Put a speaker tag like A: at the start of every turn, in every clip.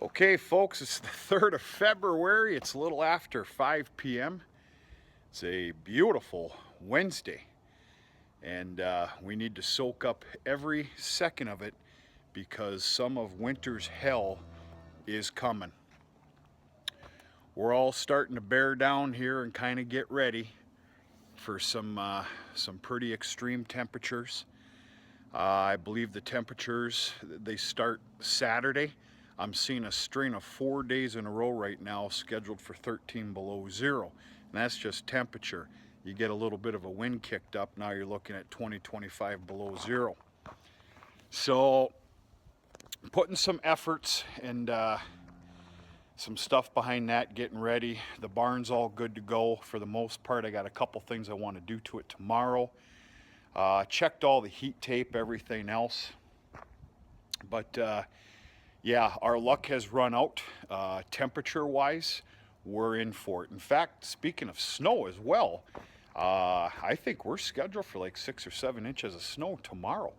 A: Okay, folks, it's the 3rd of February. It's a little after 5 p.m. It's a beautiful Wednesday, and we need to soak up every second of it because some of winter's hell is coming. We're all starting to bear down here and kind of get ready for some pretty extreme temperatures. I believe the temperatures, they start Saturday. I'm seeing a string of 4 days in a row right now scheduled for 13 below zero. And that's just temperature. You get a little bit of a wind kicked up, now you're looking at 20, 25 below zero. So putting some efforts and some stuff behind that, getting ready. The barn's all good to go for the most part. I got a couple things I want to do to it tomorrow. Checked all the heat tape, everything else. But yeah, our luck has run out. Temperature-wise, we're in for it. In fact, speaking of snow as well, I think we're scheduled for like 6 or 7 inches of snow tomorrow.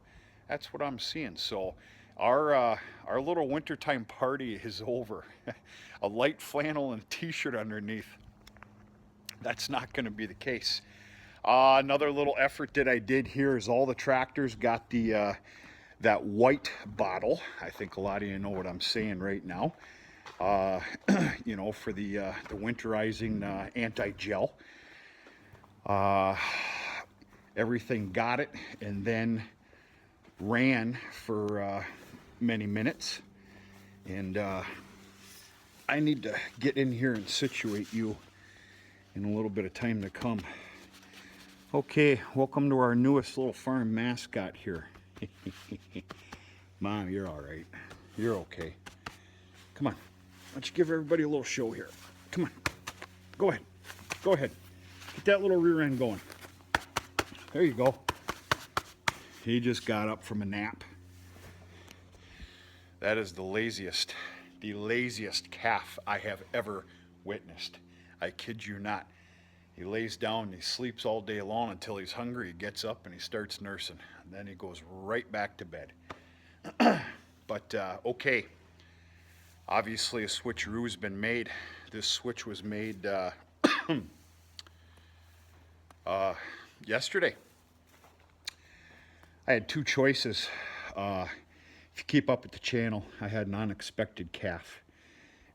A: That's what I'm seeing. So our little wintertime party is over. A light flannel and a t-shirt underneath. That's not going to be the case. Another little effort that I did here is all the tractors got the that white bottle. I think a lot of you know what I'm saying right now. You know, for the winterizing anti-gel. Everything got it and then ran for many minutes. And I need to get in here and situate you in a little bit of time to come. Okay, welcome to our newest little farm mascot here. Mom, you're all right. You're okay. Come on. Why don't you give everybody a little show here? Come on. Go ahead. Go ahead. Get that little rear end going. There you go. He just got up from a nap. That is the laziest calf I have ever witnessed. I kid you not. He lays down and he sleeps all day long until he's hungry. He gets up and he starts nursing. And then he goes right back to bed. But okay, obviously a switcheroo has been made. This switch was made yesterday. I had two choices. If you keep up with the channel, I had an unexpected calf.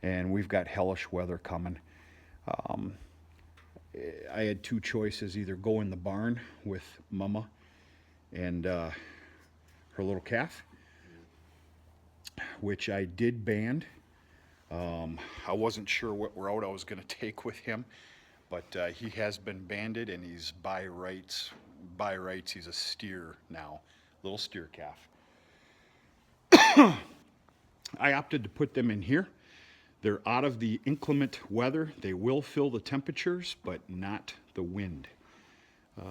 A: And we've got hellish weather coming. I had two choices, either go in the barn with Mama and her little calf, which I did band. I wasn't sure what route I was going to take with him, but he has been banded and he's by rights he's a steer now, little steer calf. I opted to put them in here. They're out of the inclement weather. They will feel the temperatures, but not the wind,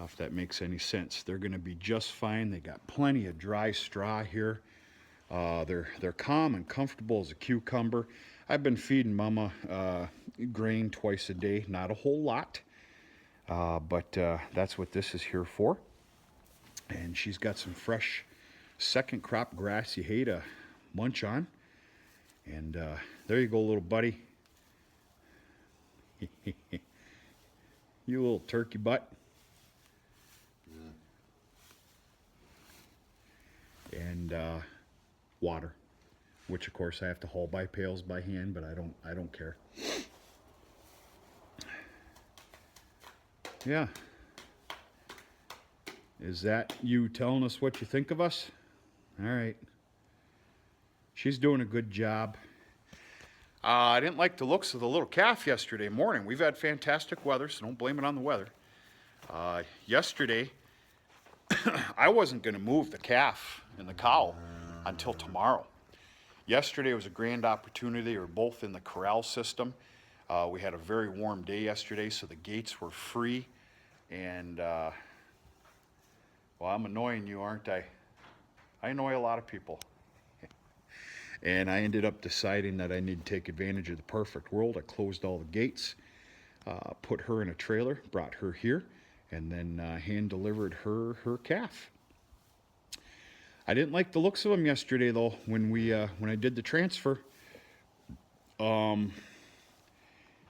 A: if that makes any sense. They're going to be just fine. They got plenty of dry straw here. They're calm and comfortable as a cucumber. I've been feeding Mama grain twice a day. Not a whole lot, but that's what this is here for. And she's got some fresh second crop grassy hay to munch on. And there you go, little buddy. You little turkey butt. Yeah. And water, which of course I have to haul by pails by hand, but I don't care. Yeah. Is that you telling us what you think of us? All right. She's doing a good job. I didn't like the looks of the little calf yesterday morning. We've had fantastic weather, so don't blame it on the weather. Yesterday, I wasn't going to move the calf and the cow until tomorrow. Yesterday was a grand opportunity. We were both in the corral system. We had a very warm day yesterday, so the gates were free. And, well, I'm annoying you, aren't I? I annoy a lot of people. And I ended up deciding that I need to take advantage of the perfect world. I closed all the gates, put her in a trailer, brought her here, and then hand delivered her calf. I didn't like the looks of them yesterday though when I did the transfer.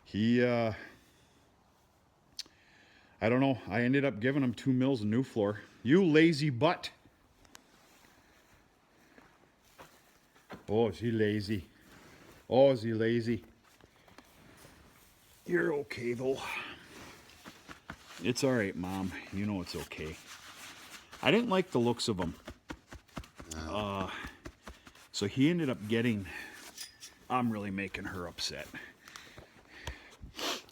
A: He, I don't know. I ended up giving him 2 mils of new floor. You lazy butt. Oh, is he lazy? Oh, is he lazy? You're okay, though. It's all right, Mom. You know it's okay. I didn't like the looks of him. So he ended up getting... I'm really making her upset.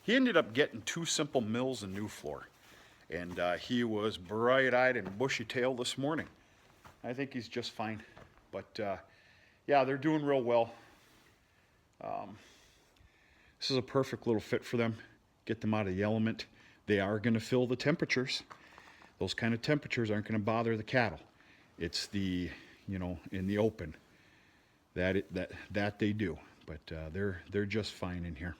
A: He ended up getting 2 simple mils of new floor. And he was bright-eyed and bushy-tailed this morning. I think he's just fine. But, yeah, they're doing real well. This is a perfect little fit for them. Get them out of the element. They are going to fill the temperatures. Those kind of temperatures aren't going to bother the cattle. It's the, you know, in the open that they do. But they're just fine in here.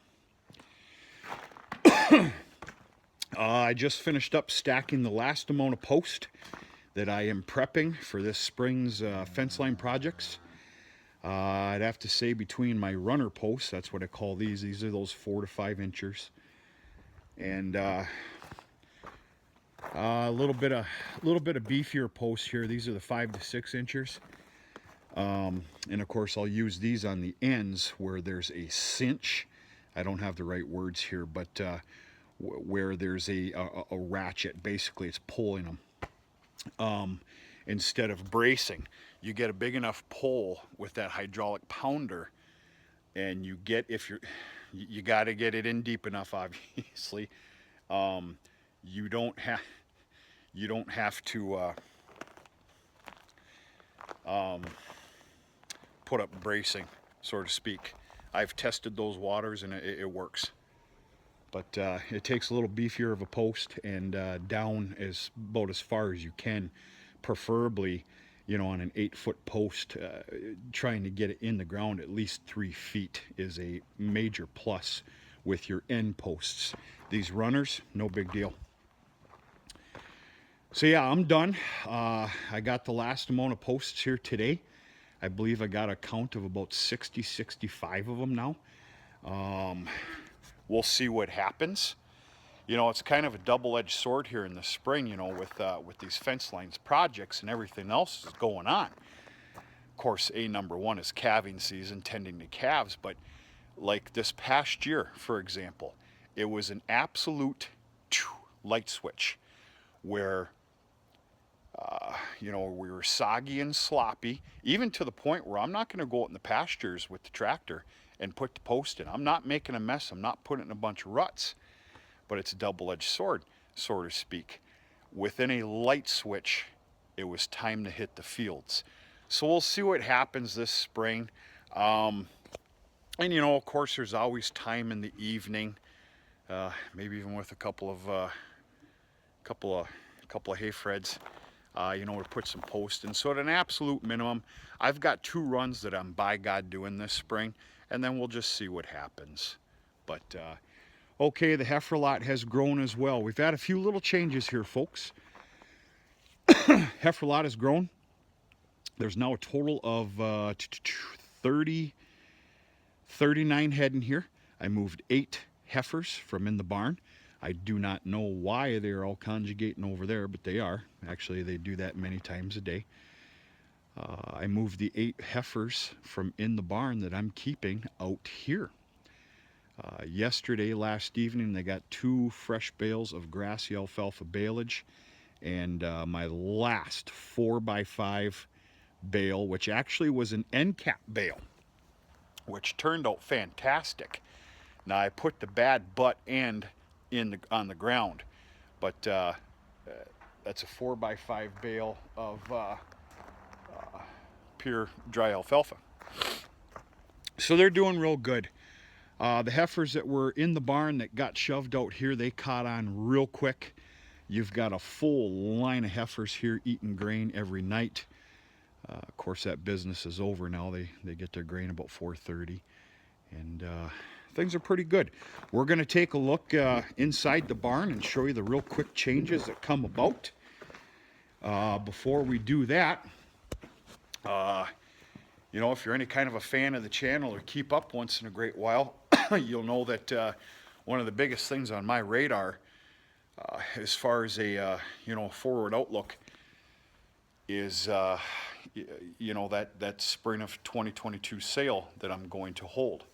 A: I just finished up stacking the last amount of post that I am prepping for this spring's fence line projects. I'd have to say between my runner posts, that's what I call these. These are those 4 to 5 inchers, and a little bit of beefier posts here. These are the 5 to 6 inchers, and of course I'll use these on the ends where there's a cinch. I don't have the right words here, but where there's a ratchet. Basically, it's pulling them. Instead of bracing, you get a big enough pull with that hydraulic pounder, and you get, if you got to get it in deep enough, obviously. You don't have to put up bracing, so to speak. I've tested those waters and it works. But it takes a little beefier of a post, and down about as far as you can, preferably, you know, on an 8-foot post. Trying to get it in the ground at least 3 feet is a major plus with your end posts. These runners, no big deal. So yeah, I'm done. I got the last amount of posts here today. I believe I got a count of about 60, 65 of them now. We'll see what happens. You know, it's kind of a double-edged sword here in the spring, you know, with these fence lines projects and everything else is going on. Of course, number one is calving season, tending to calves, but like this past year, for example, it was an absolute light switch where, you know, we were soggy and sloppy, even to the point where I'm not going to go out in the pastures with the tractor and put the post in. I'm not making a mess. I'm not putting in a bunch of ruts. But it's a double-edged sword, so to speak. Within a light switch, it was time to hit the fields. So we'll see what happens this spring. And you know, of course, there's always time in the evening, maybe even with a couple of hay freds, you know, to put some post in. So at an absolute minimum, I've got 2 runs that I'm by God doing this spring, and then we'll just see what happens. But okay, the heifer lot has grown as well. We've had a few little changes here, folks. Heifer lot has grown. There's now a total of 39 head in here. I moved 8 heifers from in the barn. I do not know why they're all conjugating over there, but they are. Actually, they do that many times a day. I moved the 8 heifers from in the barn that I'm keeping out here. Yesterday, last evening, they got 2 fresh bales of grassy alfalfa baleage, and my last 4x5 bale, which actually was an end cap bale, which turned out fantastic. Now I put the bad butt end on the ground, but that's a 4x5 bale of pure dry alfalfa. So they're doing real good. The heifers that were in the barn that got shoved out here, they caught on real quick. You've got a full line of heifers here eating grain every night. Of course, that business is over now. They get their grain about 4:30, and things are pretty good. We're going to take a look inside the barn and show you the real quick changes that come about. Before we do that, You know, if you're any kind of a fan of the channel or keep up once in a great while, you'll know that one of the biggest things on my radar as far as a forward outlook is that spring of 2022 sale that I'm going to hold.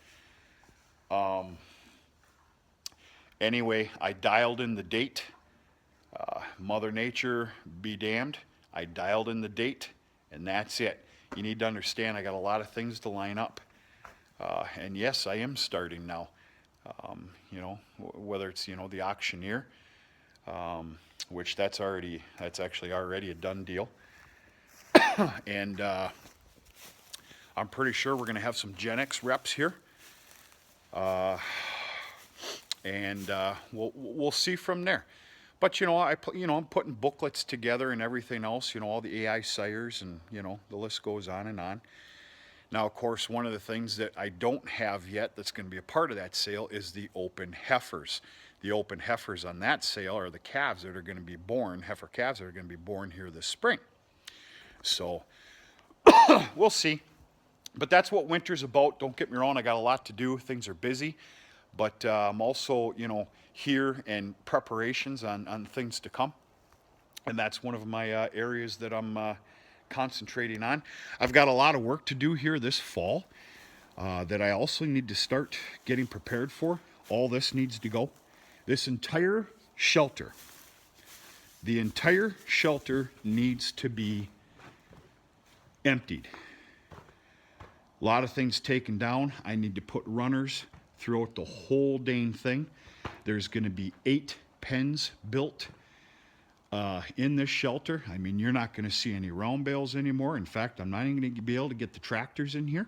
A: Anyway, I dialed in the date. Mother Nature be damned. I dialed in the date, and that's it. You need to understand I got a lot of things to line up. And yes, I am starting now. Whether it's, the auctioneer, which that's actually already a done deal. And I'm pretty sure we're going to have some Gen X reps here. And we'll see from there. But I'm putting booklets together and everything else. All the AI sires, and the list goes on and on. Now, of course, one of the things that I don't have yet that's going to be a part of that sale is the open heifers. The open heifers on that sale are the calves that are going to be born, heifer calves that are going to be born here this spring. So we'll see. But that's what winter's about. Don't get me wrong, I got a lot to do. Things are busy. But I'm also, here and preparations on things to come. And that's one of my areas that I'm concentrating on. I've got a lot of work to do here this fall that I also need to start getting prepared for. All this needs to go. This entire shelter, the entire shelter needs to be emptied. A lot of things taken down. I need to put runners throughout the whole dang thing. There's going to be 8 pens built in this shelter. I mean, you're not going to see any round bales anymore. In fact, I'm not even going to be able to get the tractors in here.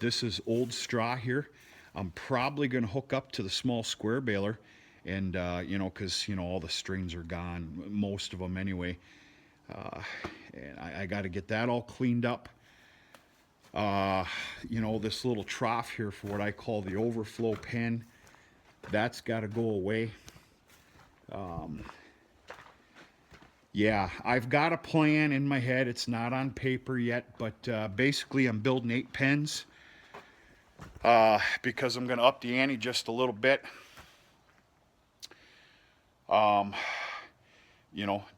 A: This is old straw here. I'm probably going to hook up to the small square baler, and because all the strings are gone, most of them anyway. And I got to get that all cleaned up. This little trough here for what I call the overflow pen, that's got to go away. Yeah, I've got a plan in my head. It's not on paper yet, but basically I'm building 8 pens because I'm going to up the ante just a little bit.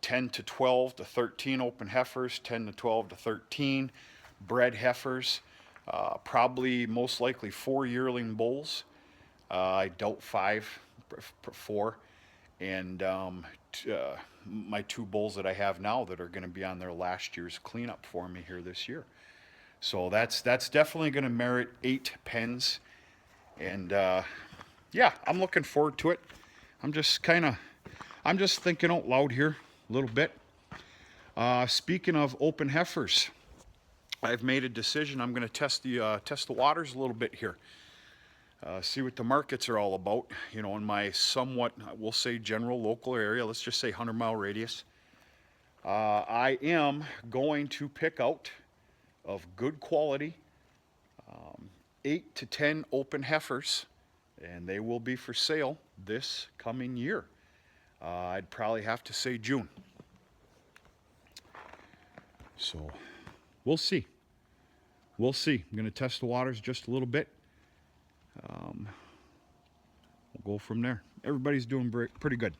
A: 10 to 12 to 13 open heifers, 10 to 12 to 13 bred heifers, probably most likely 4 yearling bulls. I doubt 5, 4, and my 2 bulls that I have now that are going to be on their last year's cleanup for me here this year. So that's definitely going to merit 8 pens, and yeah, I'm looking forward to it. I'm just thinking out loud here a little bit. Speaking of open heifers, I've made a decision. I'm going to test the waters a little bit here. See what the markets are all about, in my somewhat, we'll say, general local area. Let's just say 100-mile radius. I am going to pick out of good quality 8 to 10 open heifers, and they will be for sale this coming year. I'd probably have to say June. So we'll see. We'll see. I'm going to test the waters just a little bit. We'll go from there. Everybody's doing pretty good.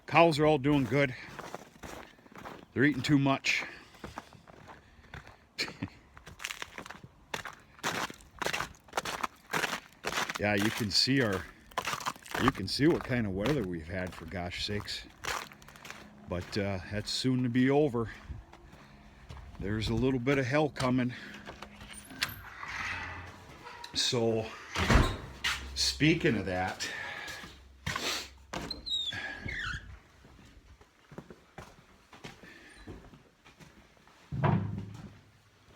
A: Cows are all doing good. They're eating too much. Yeah, you can see what kind of weather we've had, for gosh sakes. But that's soon to be over. There's a little bit of hell coming. So, speaking of that,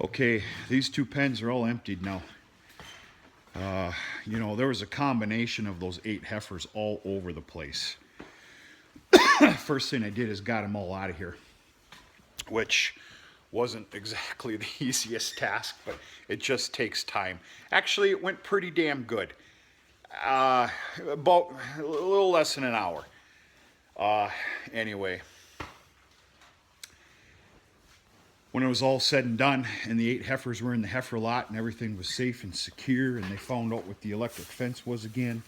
A: okay, these 2 pens are all emptied now. There was a combination of those 8 heifers all over the place. First thing I did is got them all out of here, which wasn't exactly the easiest task, but it just takes time. Actually, it went pretty damn good. About a little less than an hour. Anyway, when it was all said and done and the 8 heifers were in the heifer lot and everything was safe and secure and they found out what the electric fence was again,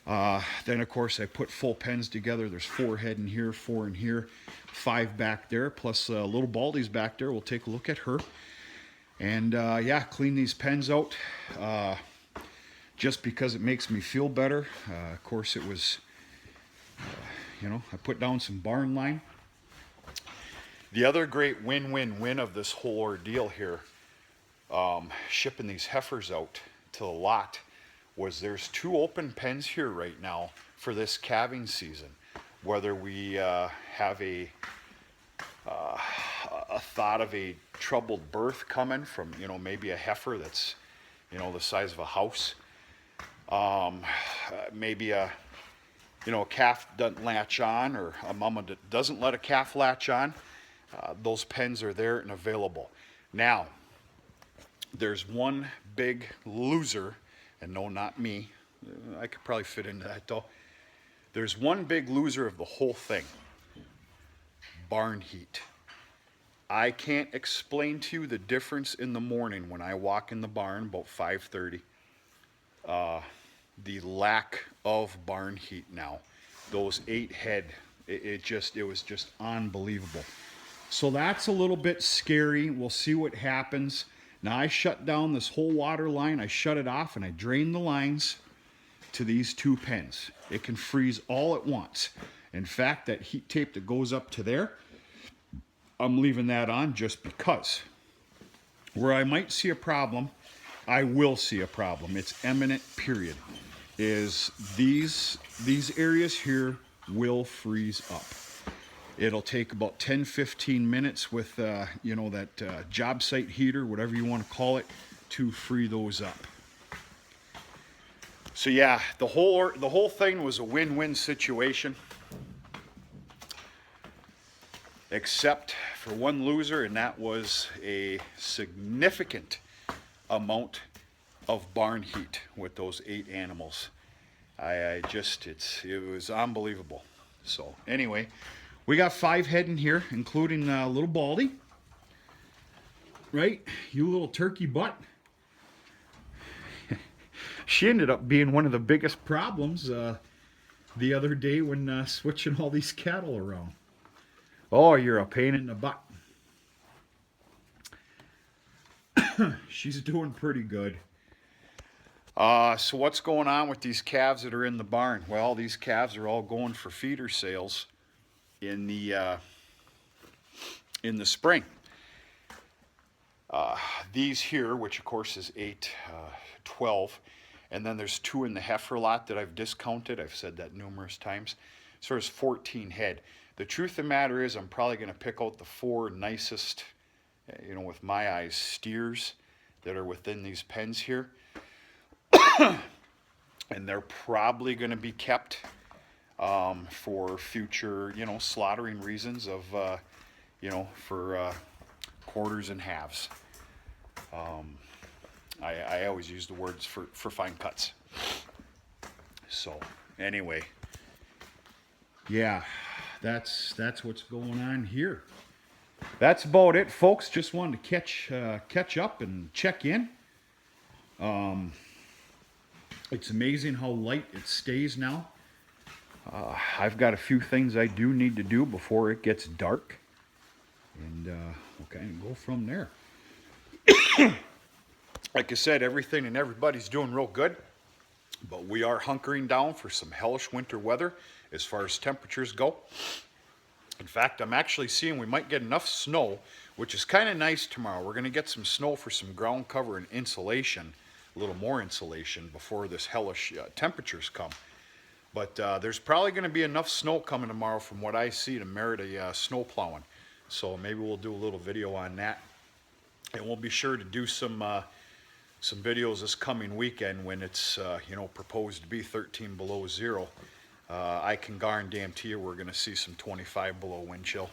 A: then of course I put full pens together. There's 4 head in here, 4 in here, 5 back there, plus little Baldy's back there. We'll take a look at her. And yeah, clean these pens out just because it makes me feel better. Of course it was, you know, I put down some barn line. The other great win-win-win of this whole ordeal here, shipping these heifers out to the lot, was there's 2 open pens here right now for this calving season. Whether we have a thought of a troubled birth coming from, you know, maybe a heifer that's, you know, the size of a house, maybe a, you know, a calf doesn't latch on, or a mama that doesn't let a calf latch on, those pens are there and available. Now, there's one big loser, and no, not me. I could probably fit into that though. There's one big loser of the whole thing. Barn heat. I can't explain to you the difference in the morning when I walk in the barn about 5:30. The lack of barn heat now. Those 8 head, it was just unbelievable. So that's a little bit scary. We'll see what happens. Now I shut down this whole water line. I shut it off and I drain the lines to these 2 pens. It can freeze all at once. In fact, that heat tape that goes up to there, I'm leaving that on just because. Where I might see a problem, I will see a problem. It's imminent, period. Is these areas here will freeze up. It'll take about 10-15 minutes with you know, that job site heater, whatever you want to call it, to free those up. So yeah, the whole thing was a win-win situation, except for one loser, and that was a significant amount of barn heat with those 8 animals. It was unbelievable. So anyway, we got 5 head in here, including little Baldy. Right? You little turkey butt. She ended up being one of the biggest problems the other day when switching all these cattle around. Oh, you're a pain in the butt. She's doing pretty good. So what's going on with these calves that are in the barn? Well, these calves are all going for feeder sales in the spring. These here, which of course is 8, 12, and then there's 2 in the heifer lot that I've discounted. I've said that numerous times. So there's 14 head. The truth of the matter is I'm probably going to pick out the 4 nicest, you know, with my eyes, steers that are within these pens here. And they're probably going to be kept for future, you know, slaughtering reasons of, you know, for quarters and halves. I always use the words for fine cuts. So anyway, yeah, that's what's going on here. That's about it, folks. Just wanted to catch up and check in. It's amazing how light it stays now. I've got a few things I do need to do before it gets dark, and we'll kind of go from there. Like I said, everything and everybody's doing real good, but we are hunkering down for some hellish winter weather as far as temperatures go. In fact, I'm actually seeing we might get enough snow, which is kind of nice tomorrow. We're going to get some snow for some ground cover and insulation, a little more insulation before this hellish temperatures come. But there's probably going to be enough snow coming tomorrow from what I see to merit a snow plowing. So maybe we'll do a little video on that. And we'll be sure to do some videos this coming weekend when it's you know, proposed to be 13 below zero. I can guarantee you we're going to see some 25 below wind chill.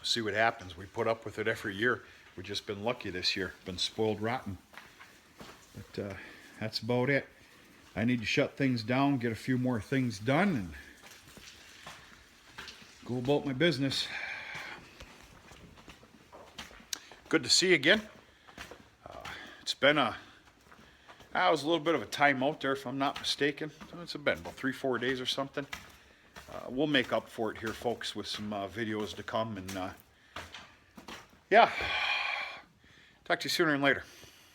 A: See what happens. We put up with it every year. We've just been lucky this year. Been spoiled rotten. But that's about it. I need to shut things down, get a few more things done, and go about my business. Good to see you again. It's been it was a little bit of a timeout there, if I'm not mistaken. It's been about 3-4 days or something. We'll make up for it here, folks, with some videos to come. And yeah, talk to you sooner and later.